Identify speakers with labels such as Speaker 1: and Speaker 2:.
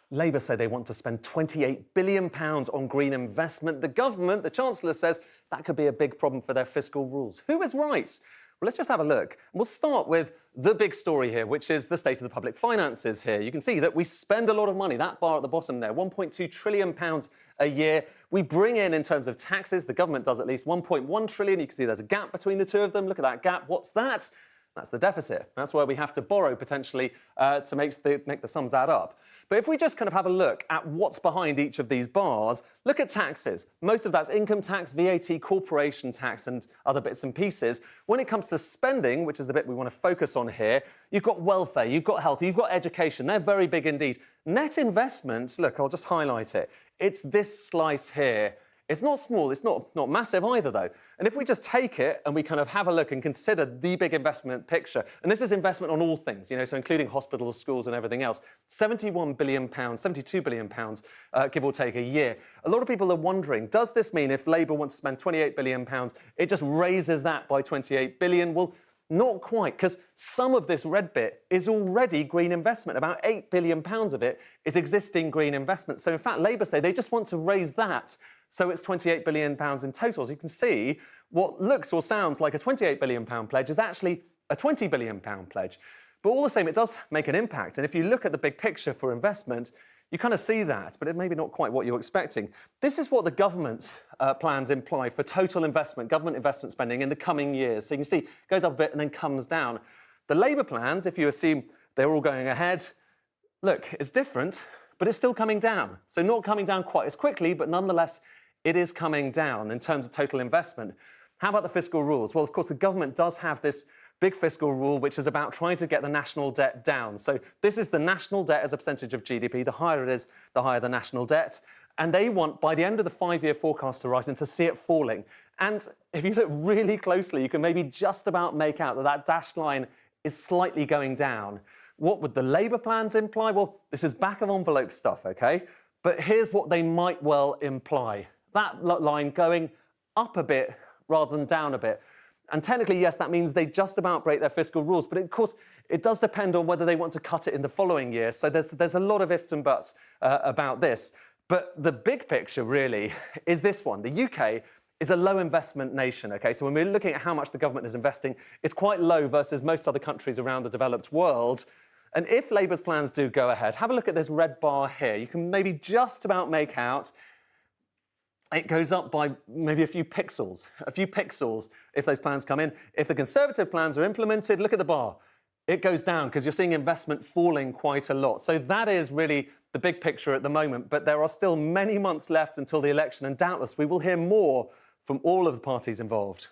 Speaker 1: Labour say they want to spend £28 billion on green investment. The government, the Chancellor, says that could be a big problem for their fiscal rules. Who is right? Well, let's just have a look. We'll start with the big story here, which is the state of the public finances here. You can see that we spend a lot of money, that bar at the bottom there, £1.2 trillion a year. We bring in terms of taxes, the government does at least £1.1 trillion. You can see there's a gap between the two of them. Look at that gap. What's that? That's the deficit. That's where we have to borrow potentially to make the sums add up. But if we just kind of have a look at what's behind each of these bars, look at taxes. Most of that's income tax, VAT, corporation tax and other bits and pieces. When it comes to spending, which is the bit we want to focus on here, you've got welfare, you've got health, you've got education. They're very big indeed. Net investment, look, I'll just highlight it. It's this slice here. It's not small, it's not massive either, though. And if we just take it and we kind of have a look and consider the big investment picture, and this is investment on all things, so including hospitals, schools and everything else, £71 billion, £72 billion, give or take, a year. A lot of people are wondering, does this mean if Labour wants to spend £28 billion, it just raises that by £28 billion? Well, not quite, because some of this red bit is already green investment. About £8 billion of it is existing green investment. So, in fact, Labour say they just want to raise that so it's £28 billion in total. So you can see what looks or sounds like a £28 billion pledge is actually a £20 billion pledge. But all the same, it does make an impact. And if you look at the big picture for investment, you kind of see that, but it may be not quite what you're expecting. This is what the government plans imply for total investment, government investment spending in the coming years. So you can see it goes up a bit and then comes down. The Labour plans, if you assume they're all going ahead, look, it's different, but it's still coming down. So not coming down quite as quickly, but nonetheless, it is coming down in terms of total investment. How about the fiscal rules? Well, of course, the government does have this big fiscal rule, which is about trying to get the national debt down. So this is the national debt as a percentage of GDP. The higher it is, the higher the national debt. And they want, by the end of the 5-year forecast horizon, to see it falling. And if you look really closely, you can maybe just about make out that that dashed line is slightly going down. What would the Labour plans imply? Well, this is back-of-envelope stuff, OK? But here's what they might well imply. That line going up a bit rather than down a bit. And technically, yes, that means they just about break their fiscal rules. But of course, it does depend on whether they want to cut it in the following year. So there's a lot of ifs and buts about this. But the big picture, really, is this one. The UK is a low investment nation, OK? So when we're looking at how much the government is investing, it's quite low versus most other countries around the developed world. And if Labour's plans do go ahead, have a look at this red bar here. You can maybe just about make out it goes up by maybe a few pixels if those plans come in. If the Conservative plans are implemented, look at the bar. It goes down because you're seeing investment falling quite a lot. So that is really the big picture at the moment. But there are still many months left until the election, and doubtless we will hear more from all of the parties involved.